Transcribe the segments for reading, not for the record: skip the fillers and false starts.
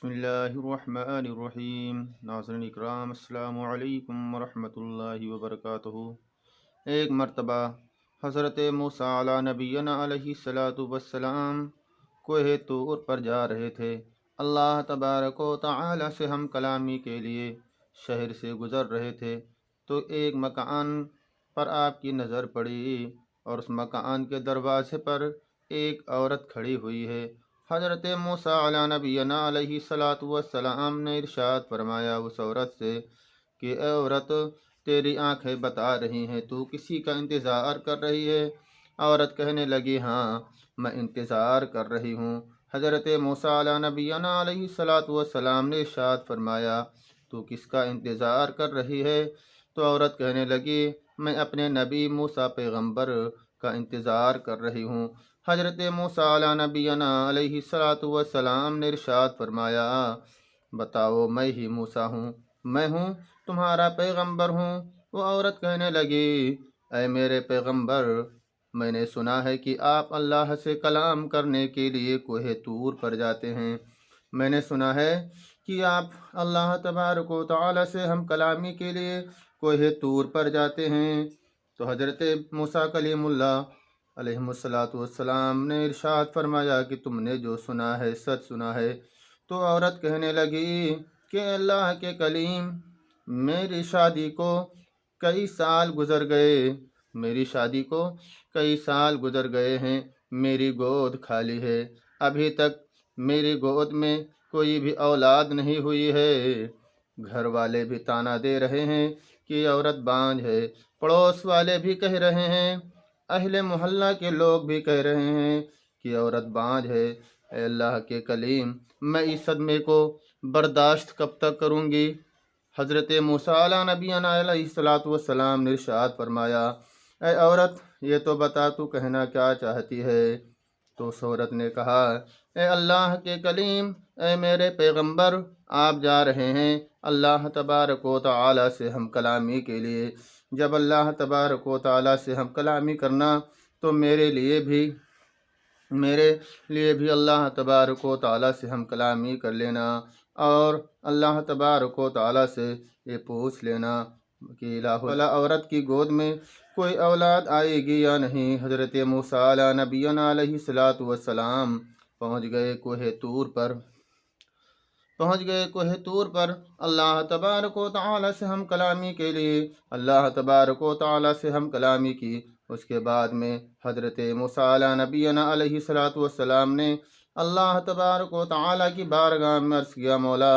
بسم اللہ الرحمن الرحیم۔ ناظرین اکرام، السلام علیکم ورحمۃ اللہ وبرکاتہ۔ ایک مرتبہ حضرت موسیٰ علیہ نبینا علیہ السلام کوہ طور پر جا رہے تھے۔ اللہ تبارک و تعالی سے ہم کلامی کے لیے شہر سے گزر رہے تھے تو ایک مکان پر آپ کی نظر پڑی اور اس مکان کے دروازے پر ایک عورت کھڑی ہوئی ہے۔ حضرت موسیٰ علیہ نبینا علیہ السلام نے ارشاد فرمایا اس عورت سے کہ اے عورت، تیری آنکھیں بتا رہی ہیں تو کسی کا انتظار کر رہی ہے۔ عورت کہنے لگی، ہاں میں انتظار کر رہی ہوں۔ حضرت موسیٰ علیہ نبینا علیہ السلام نے ارشاد فرمایا، تو کس کا انتظار کر رہی ہے؟ تو عورت کہنے لگی، میں اپنے نبی موسیٰ پیغمبر کا انتظار کر رہی ہوں۔ حضرت موسیٰ علیہ نبینا علیہ السلام نے ارشاد فرمایا، بتاؤ میں ہی موسیٰ ہوں، میں ہوں تمہارا پیغمبر ہوں۔ وہ عورت کہنے لگی، اے میرے پیغمبر، میں نے سنا ہے کہ آپ اللہ سے کلام کرنے کے لیے کوہ طور پر جاتے ہیں۔ میں نے سنا ہے کہ آپ اللہ تبارک و تعالی سے ہم کلامی کے لیے کوہ طور پر جاتے ہیں۔ تو حضرت موسیٰ کلیم اللہ علیہ السلام نے ارشاد فرمایا کہ تم نے جو سنا ہے سچ سنا ہے۔ تو عورت کہنے لگی کہ اللہ کے کلیم، میری شادی کو کئی سال گزر گئے، میری شادی کو کئی سال گزر گئے ہیں، میری گود خالی ہے، ابھی تک میری گود میں کوئی بھی اولاد نہیں ہوئی ہے۔ گھر والے بھی تانا دے رہے ہیں کہ عورت بانجھ ہے، پڑوس والے بھی کہہ رہے ہیں، اہل محلہ کے لوگ بھی کہہ رہے ہیں کہ عورت بانجھ ہے۔ اے اللہ کے کلیم، میں اس صدمے کو برداشت کب تک کروں گی؟ حضرت موسیٰ علیہ نبینا علیہ السلام نے ارشاد فرمایا، اے عورت، یہ تو بتا تو کہنا کیا چاہتی ہے؟ تو اس عورت نے کہا، اے اللہ کے کلیم، اے میرے پیغمبر، آپ جا رہے ہیں اللہ تبارک و تعالی سے ہم کلامی کے لیے۔ جب اللہ تبارک و تعالی سے ہم کلامی کرنا تو میرے لیے بھی اللہ تبارک و تعالی سے ہم کلامی کر لینا، اور اللہ تبارک و تعالی سے یہ پوچھ لینا کہ الہ عورت کی گود میں کوئی اولاد آئے گی یا نہیں۔ حضرت موسیٰ علیہ نبینا علیہ السلام پہنچ گئے کوہ طور پر اللہ تبارک و تعالی سے ہم کلامی کے لیے۔ اللہ تبارک و تعالی سے ہم کلامی کی۔ اس کے بعد میں حضرت موسیٰ علیہ نبینا علیہ السلام نے اللہ تبارک و تعالی کی بارگاہ میں عرض کیا، مولا،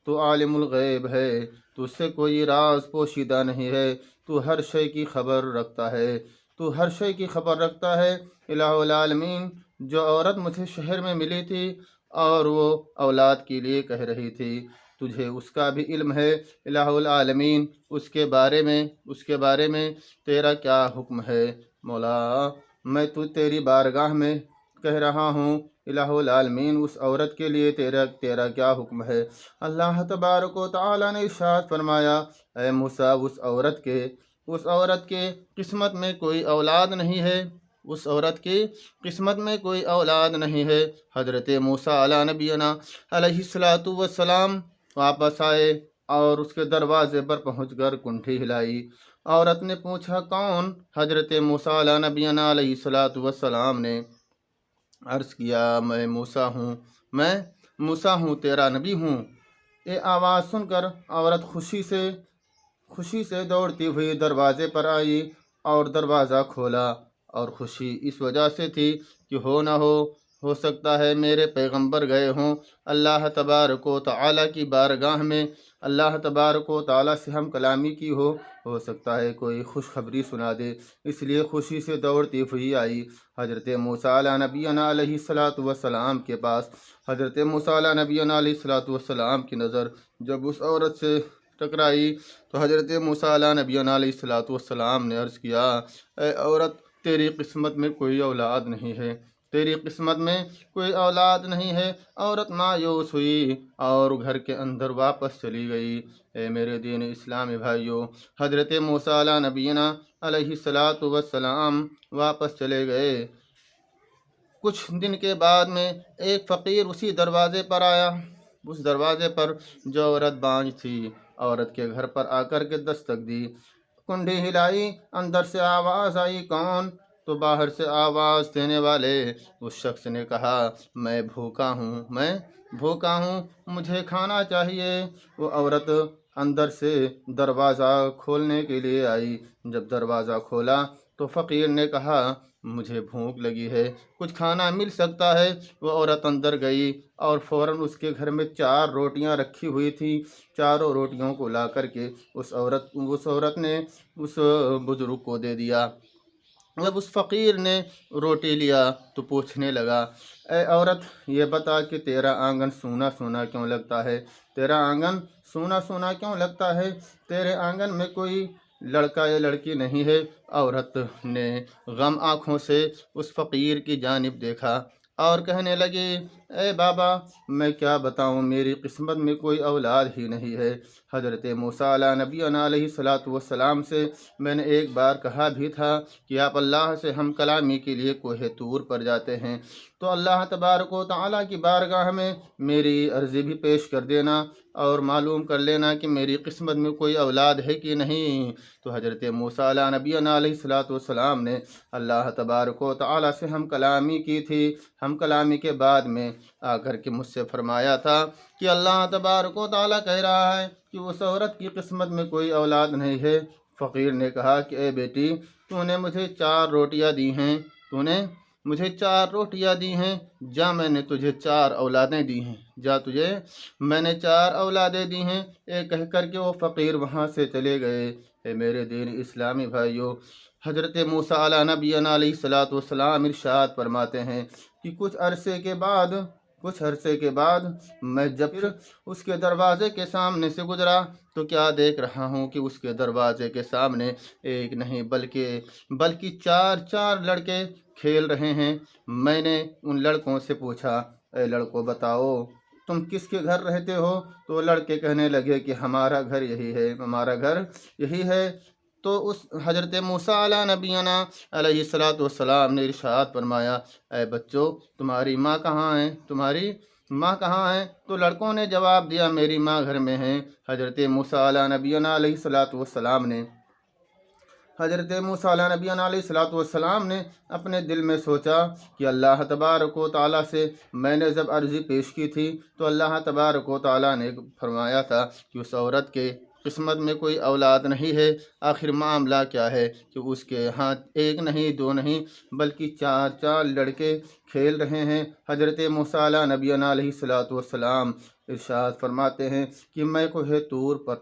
تو عالم الغیب ہے، تو اس سے کوئی راز پوشیدہ نہیں ہے، تو ہر شے کی خبر رکھتا ہے، الہ العالمین۔ جو عورت مجھے شہر میں ملی تھی اور وہ اولاد کے لیے کہہ رہی تھی، تجھے اس کا بھی علم ہے الہ العالمین، اس کے بارے میں تیرا کیا حکم ہے؟ مولا، میں تیری بارگاہ میں کہہ رہا ہوں، الہ العالمین، اس عورت کے لیے تیرا کیا حکم ہے؟ اللہ تبارک و تعالی نے ارشاد فرمایا، اے موسیٰ، اس عورت کے قسمت میں کوئی اولاد نہیں ہے۔ حضرت موسیٰ علیہ نبینا علیہ السلام واپس آئے اور اس کے دروازے پر پہنچ کر کنٹھی ہلائی۔ عورت نے پوچھا، کون؟ حضرت موسیٰ علیہ نبینا علیہ السلام نے عرض کیا، میں موسیٰ ہوں، تیرا نبی ہوں۔ یہ آواز سن کر عورت خوشی سے دوڑتی ہوئی دروازے پر آئی اور دروازہ کھولا، اور خوشی اس وجہ سے تھی کہ ہو سکتا ہے میرے پیغمبر گئے ہوں اللہ تبارک و تعالی کی بارگاہ میں، اللہ تبارک و تعالی سے ہم کلامی کی ہو سکتا ہے کوئی خوشخبری سنا دے، اس لیے خوشی سے دوڑتی ہوئی آئی حضرت موسیٰ علیہ نبینا علیہ السلام کے پاس۔ حضرت موسیٰ علیہ نبینا علیہ السلام کی نظر جب اس عورت سے ٹکرائی تو حضرت موسیٰ علیہ نبینا علیہ السلام نے عرض کیا، اے عورت، تیری قسمت میں کوئی اولاد نہیں ہے۔ عورت مایوس ہوئی اور گھر کے اندر واپس چلی گئی۔ اے میرے دین اسلامی بھائیوں، حضرت موسیٰ علیہ نبینا علیہ السلام واپس چلے گئے۔ کچھ دن کے بعد میں ایک فقیر اسی دروازے پر آیا اس دروازے پر جو عورت بانجھ تھی عورت کے گھر پر آ کر کے دستک دی، کنڈی ہلائی، اندر سے آواز آئی، کون؟ تو باہر سے آواز دینے والے اس شخص نے کہا، میں بھوکا ہوں، میں بھوکا ہوں، مجھے کھانا چاہیے۔ وہ عورت اندر سے دروازہ کھولنے کے لیے آئی، جب دروازہ کھولا تو فقیر نے کہا، مجھے بھوک لگی ہے، کچھ کھانا مل سکتا ہے؟ وہ عورت اندر گئی اور فوراً اس کے گھر میں 4 روٹیاں رکھی ہوئی تھیں، چاروں روٹیوں کو لا کر کے اس عورت نے اس بزرگ کو دے دیا۔ جب اس فقیر نے روٹی لیا تو پوچھنے لگا، اے عورت، یہ بتا کہ تیرا آنگن سونا سونا کیوں لگتا ہے؟ تیرا آنگن سونا سونا کیوں لگتا ہے؟ تیرے آنگن میں کوئی لڑکا یا لڑکی نہیں ہے؟ عورت نے غم آنکھوں سے اس فقیر کی جانب دیکھا اور کہنے لگی، اے بابا، میں کیا بتاؤں، میری قسمت میں کوئی اولاد ہی نہیں ہے۔ حضرت موسیٰ علیہ نبینا علیہ السلام سے میں نے ایک بار کہا بھی تھا کہ آپ اللہ سے ہم کلامی کے لیے کوہ طور پر جاتے ہیں تو اللہ تبارک و تعالیٰ کی بارگاہ میں میری عرضی بھی پیش کر دینا اور معلوم کر لینا کہ میری قسمت میں کوئی اولاد ہے کہ نہیں۔ تو حضرت موسیٰ علیہ نبینا علیہ السلام نے اللہ تبارک و تعالیٰ سے ہم کلامی کی تھی۔ ہم کلامی کے بعد میں آ کر کے مجھ سے فرمایا تھا کہ اللہ تبارک و تعالیٰ کہہ رہا ہے کہ اس عورت کی قسمت میں کوئی اولاد نہیں ہے۔ فقیر نے کہا کہ اے بیٹی، تو نے مجھے 4 روٹیاں دی ہیں، تو نے مجھے 4 روٹیاں دی ہیں، جا میں نے تجھے 4 اولادیں دی ہیں، جا تجھے میں نے 4 اولادیں دی ہیں۔ یہ کہہ کر کے وہ فقیر وہاں سے چلے گئے۔ اے میرے دین اسلامی بھائیوں، حضرت موسیٰ علیہ نبینا علیہ السلام ارشاد فرماتے ہیں کہ کچھ عرصے کے بعد میں جب پھر اس کے دروازے کے سامنے سے گزرا تو کیا دیکھ رہا ہوں کہ اس کے دروازے کے سامنے ایک نہیں بلکہ 4 لڑکے کھیل رہے ہیں۔ میں نے ان لڑکوں سے پوچھا، اے لڑکوں بتاؤ تم کس کے گھر رہتے ہو؟ تو لڑکے کہنے لگے کہ ہمارا گھر یہی ہے۔ تو اس حضرت موسیٰ علیہ نبینا علیہ السلام نے ارشاد فرمایا، اے بچوں، تمہاری ماں کہاں ہے؟ تو لڑکوں نے جواب دیا، میری ماں گھر میں ہے۔ حضرت موسیٰ علیہ نبینا علیہ السلام نے اپنے دل میں سوچا کہ اللہ تبارک و تعالیٰ سے میں نے جب عرضی پیش کی تھی تو اللہ تبارک و تعالیٰ نے فرمایا تھا کہ اس عورت کے قسمت میں کوئی اولاد نہیں ہے۔ آخر معاملہ کیا ہے کہ اس کے ہاں 1 نہیں 2 نہیں بلکہ 4 لڑکے کھیل رہے ہیں۔ حضرت موسیٰ علیہ نبینا علیہ السلام ارشاد فرماتے ہیں کہ میں کوہ طور پر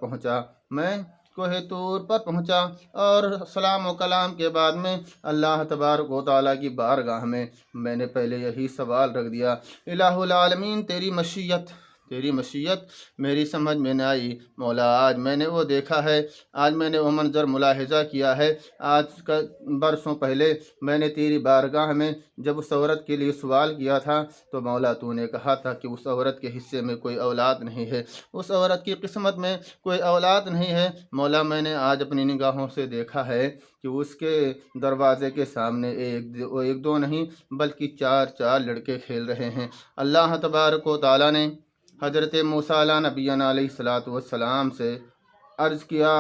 پہنچا اور سلام و کلام کے بعد میں اللہ تبارک و تعالیٰ کی بارگاہ میں میں نے پہلے یہی سوال رکھ دیا، الہ العالمین، تیری مشیت میری سمجھ میں نہ آئی مولا۔ آج میں نے وہ دیکھا ہے، آج میں نے وہ منظر ملاحظہ کیا ہے۔ آج کا برسوں پہلے میں نے تیری بارگاہ میں جب اس عورت کے لیے سوال کیا تھا تو مولا تو نے کہا تھا کہ اس عورت کے حصے میں کوئی اولاد نہیں ہے، اس عورت کی قسمت میں کوئی اولاد نہیں ہے۔ مولا میں نے آج اپنی نگاہوں سے دیکھا ہے کہ اس کے دروازے کے سامنے 1 2 نہیں بلکہ 4 لڑکے کھیل رہے ہیں۔ اللہ تبارک و تعالیٰ نے حضرت موسیٰ علیہ نبینا علیہ السلام سے عرض کیا،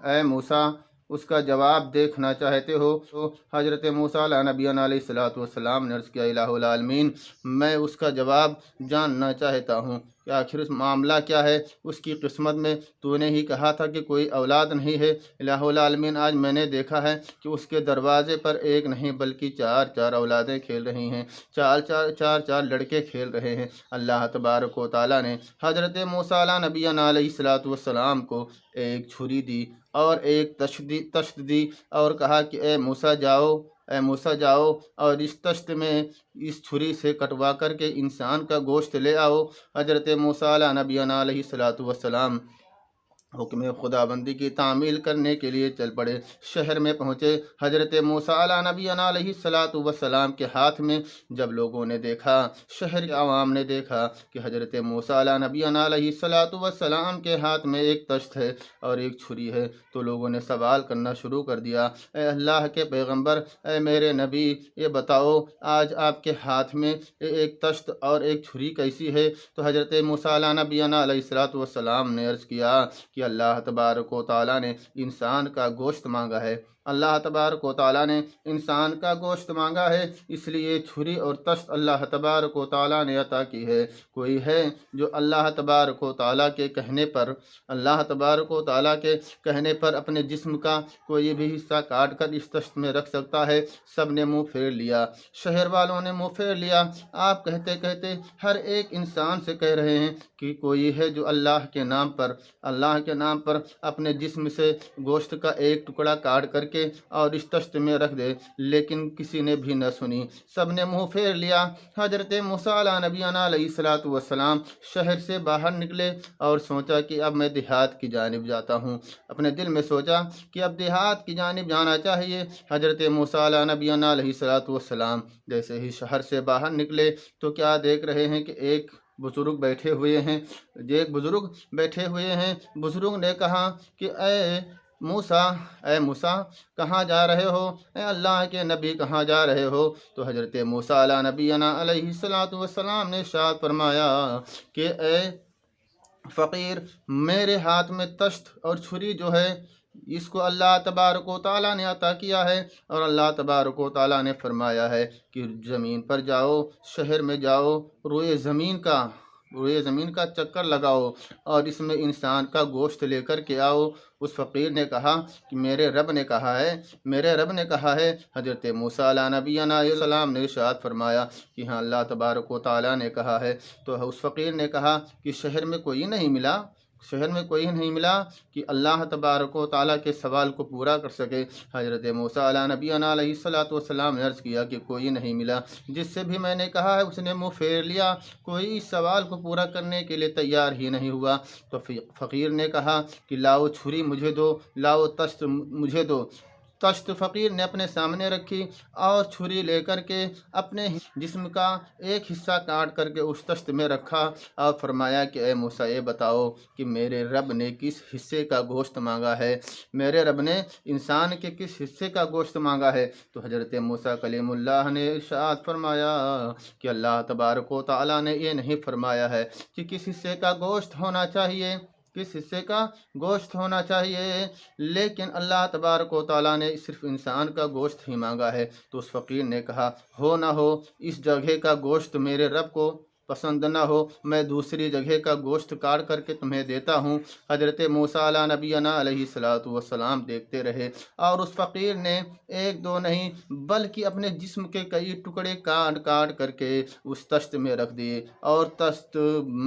اے موسیٰ، اس کا جواب دیکھنا چاہتے ہو؟ تو حضرت موسیٰ علیہ نبینا علیہ السلام نے عرض کیا، الہ العالمین، میں اس کا جواب جاننا چاہتا ہوں کہ آخر اس معاملہ کیا ہے؟ اس کی قسمت میں تو نے ہی کہا تھا کہ کوئی اولاد نہیں ہے۔ الہ العالمین، آج میں نے دیکھا ہے کہ اس کے دروازے پر 1 نہیں بلکہ 4 اولادیں کھیل رہی ہیں، 4 لڑکے کھیل رہے ہیں۔ اللہ تبارک و تعالیٰ نے حضرت موسیٰ علیہ نبینا علیہ السلام کو ایک چھری دی اور ایک تشت دی اور کہا کہ اے موسیٰ جاؤ اور اس تشت میں اس چھری سے کٹوا کر کے انسان کا گوشت لے آؤ۔ حضرت موسیٰ علیہ نبینا علیہ السلام حکم خدابندی کی تعمیل کرنے کے لیے چل پڑے۔ شہر میں پہنچے۔ حضرت موسیٰ علیہ نبینا علیہ الصلاۃ والسلام کے ہاتھ میں جب لوگوں نے دیکھا، شہر کے عوام نے دیکھا کہ حضرت موسیٰ علیہ نبینا علیہ الصلاۃ والسلام کے ہاتھ میں ایک تشت ہے اور ایک چھری ہے، تو لوگوں نے سوال کرنا شروع کر دیا، اے اللہ کے پیغمبر، اے میرے نبی، یہ بتاؤ آج آپ کے ہاتھ میں ایک تشت اور ایک چھری کیسی ہے؟ تو حضرت موسیٰ علیہ نبینا علیہ الصلاۃ والسلام نے عرض کیا کہ اللہ تبارک و تعالیٰ نے انسان کا گوشت مانگا ہے، اللہ تبارک و تعالیٰ نے انسان کا گوشت مانگا ہے، اس لیے چھری اور تشت اللہ تبارک و تعالیٰ نے عطا کی ہے۔ کوئی ہے جو اللہ تبارک و تعالیٰ کے کہنے پر، اللہ تبارک و تعالیٰ کے کہنے پر اپنے جسم کا کوئی بھی حصہ کاٹ کر اس تشت میں رکھ سکتا ہے؟ سب نے منہ پھیر لیا، شہر والوں نے منہ پھیر لیا۔ آپ کہتے کہتے ہر ایک انسان سے کہہ رہے ہیں کہ کوئی ہے جو اللہ کے نام پر اپنے جسم سے گوشت کا ایک ٹکڑا کاٹ کر کے اور اس تشت میں رکھ دے، لیکن کسی نے بھی نہ سنی، سب نے منہ پھیر لیا۔ حضرت موسیٰ علیہ نبینا علیہ الصلاۃ والسلام شہر سے باہر نکلے اور سوچا کہ اب میں دیہات کی جانب جاتا ہوں، اپنے دل میں سوچا کہ اب دیہات کی جانب جانا چاہیے۔ حضرت موسیٰ علیہ نبینا علیہ الصلاۃ والسلام جیسے ہی شہر سے باہر نکلے تو کیا دیکھ رہے ہیں کہ ایک بزرگ بیٹھے ہوئے ہیں۔ بزرگ نے کہا کہ اے موسیٰ کہاں جا رہے ہو؟ اے اللہ کے نبی کہاں جا رہے ہو؟ تو حضرت موسیٰ علیہ نبینا علیہ الصلاۃ والسلام نے ارشاد فرمایا کہ اے فقیر، میرے ہاتھ میں تشت اور چھری جو ہے اس کو اللہ تبارک و تعالیٰ نے عطا کیا ہے، اور اللہ تبارک و تعالیٰ نے فرمایا ہے کہ زمین پر جاؤ، شہر میں جاؤ، روئے زمین کا چکر لگاؤ اور اس میں انسان کا گوشت لے کر کے آؤ۔ اس فقیر نے کہا کہ میرے رب نے کہا ہے۔ حضرت موسیٰ علیہ نبینا علیہ السلام نے ارشاد فرمایا کہ ہاں اللہ تبارک و تعالیٰ نے کہا ہے۔ تو اس فقیر نے کہا کہ شہر میں کوئی نہیں ملا کہ اللہ تبارک و تعالیٰ کے سوال کو پورا کر سکے۔ حضرت موسیٰ علیہ نبینا علیہ الصلاۃ والسلام نے عرض کیا کہ کوئی نہیں ملا، جس سے بھی میں نے کہا ہے اس نے منہ پھیر لیا، کوئی اس سوال کو پورا کرنے کے لیے تیار ہی نہیں ہوا۔ تو فقیر نے کہا کہ لاؤ چھری مجھے دو، لاؤ تشت مجھے دو۔ تشت فقیر نے اپنے سامنے رکھی اور چھری لے کر کے اپنے جسم کا ایک حصہ کاٹ کر کے اس تشت میں رکھا اور فرمایا کہ اے موسیٰ یہ بتاؤ کہ میرے رب نے کس حصے کا گوشت مانگا ہے، میرے رب نے انسان کے کس حصے کا گوشت مانگا ہے؟ تو حضرت موسیٰ کلیم اللہ نے ارشاد فرمایا کہ اللہ تبارک و تعالیٰ نے یہ نہیں فرمایا ہے کہ کس حصے کا گوشت ہونا چاہیے، لیکن اللہ تبارک و تعالیٰ نے صرف انسان کا گوشت ہی مانگا ہے۔ تو اس فقیر نے کہا ہو نہ ہو اس جگہ کا گوشت میرے رب کو پسند نہ ہو، میں دوسری جگہ کا گوشت کاٹ کر کے تمہیں دیتا ہوں۔ حضرت موسیٰ علیہ نبینا علیہ الصلاۃ والسلام دیکھتے رہے اور اس فقیر نے ایک دو نہیں بلکہ اپنے جسم کے کئی ٹکڑے کاٹ کر کے اس تشت میں رکھ دیے اور تشت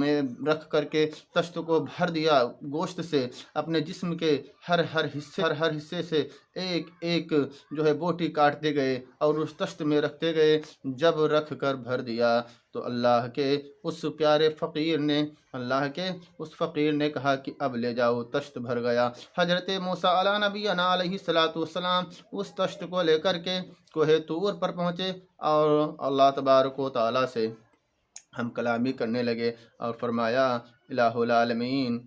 میں رکھ کر کے تشت کو بھر دیا گوشت سے۔ اپنے جسم کے ہر حصے سے ایک ایک جو ہے بوٹی کاٹتے گئے اور اس تشت میں رکھتے گئے۔ جب رکھ کر بھر دیا تو اللہ کے اس فقیر نے کہا کہ اب لے جاؤ، تشت بھر گیا۔ حضرت موسیٰ علیہ نبینا علیہ الصلاۃ والسلام اس تشت کو لے کر کے کوہ طور پر پہنچے اور اللہ تبارک و تعالیٰ سے ہم کلامی کرنے لگے اور فرمایا الہ العالمین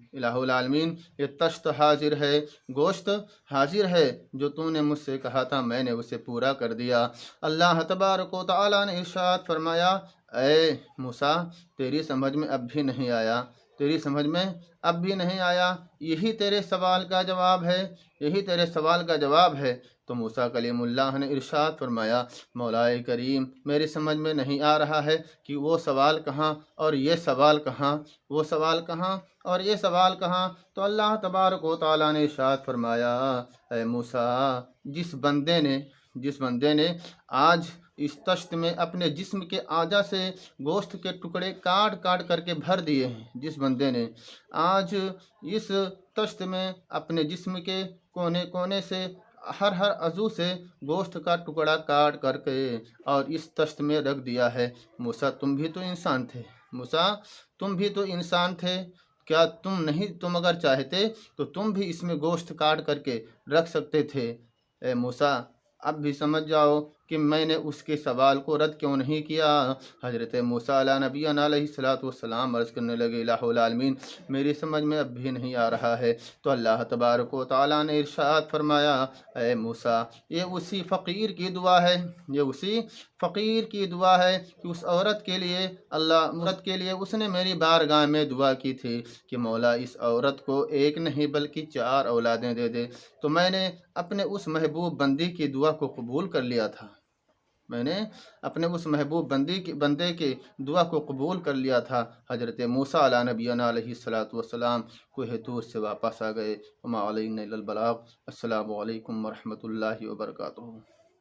یہ تشت حاضر ہے، گوشت حاضر ہے، جو تو نے مجھ سے کہا تھا میں نے اسے پورا کر دیا۔ اللہ تبارک و تعالیٰ نے ارشاد فرمایا اے موسیٰ تیری سمجھ میں اب بھی نہیں آیا، یہی تیرے سوال کا جواب ہے۔ تو موسیٰ کلیم اللہ نے ارشاد فرمایا مولا کریم میری سمجھ میں نہیں آ رہا ہے کہ وہ سوال کہاں اور یہ سوال کہاں۔ تو اللہ تبارک و تعالیٰ نے ارشاد فرمایا اے موسیٰ جس بندے نے آج اس تشت میں اپنے جسم کے اعضاء سے گوشت کے ٹکڑے کاٹ کر کے بھر دیے ہیں، جس بندے نے آج اس تشت میں اپنے جسم کے کونے سے ہر عضو سے گوشت کا ٹکڑا کاٹ کر کے اور اس تشت میں رکھ دیا ہے۔ موسیٰ تم بھی تو انسان تھے، کیا تم اگر چاہتے تو تم بھی اس میں گوشت کاٹ کر کے رکھ سکتے تھے۔ اے موسیٰ، اب بھی سمجھ جاؤ کہ میں نے اس کے سوال کو رد کیوں نہیں کیا۔ حضرت موسیٰ علیہ نبینا علیہ الصلوۃ والسلام عرض کرنے لگے، الہ العالمین، میری سمجھ میں اب بھی نہیں آ رہا ہے۔ تو اللہ تبارک و تعالیٰ نے ارشاد فرمایا، اے موسیٰ، یہ اسی فقیر کی دعا ہے، کہ اس عورت کے لیے اس نے میری بارگاہ میں دعا کی تھی کہ مولا اس عورت کو ایک نہیں بلکہ 4 اولادیں دے دے۔ تو میں نے اپنے اس محبوب بندی کی دعا کو قبول کر لیا تھا، بندے کی دعا کو قبول کر لیا تھا۔ حضرت موسیٰ علیہ نبینا علیہ الصلوۃ والسلام کوہ طور سے واپس آ گئے۔ وما علینا الا البلاغ۔ السلام علیکم ورحمۃ اللہ وبرکاتہ۔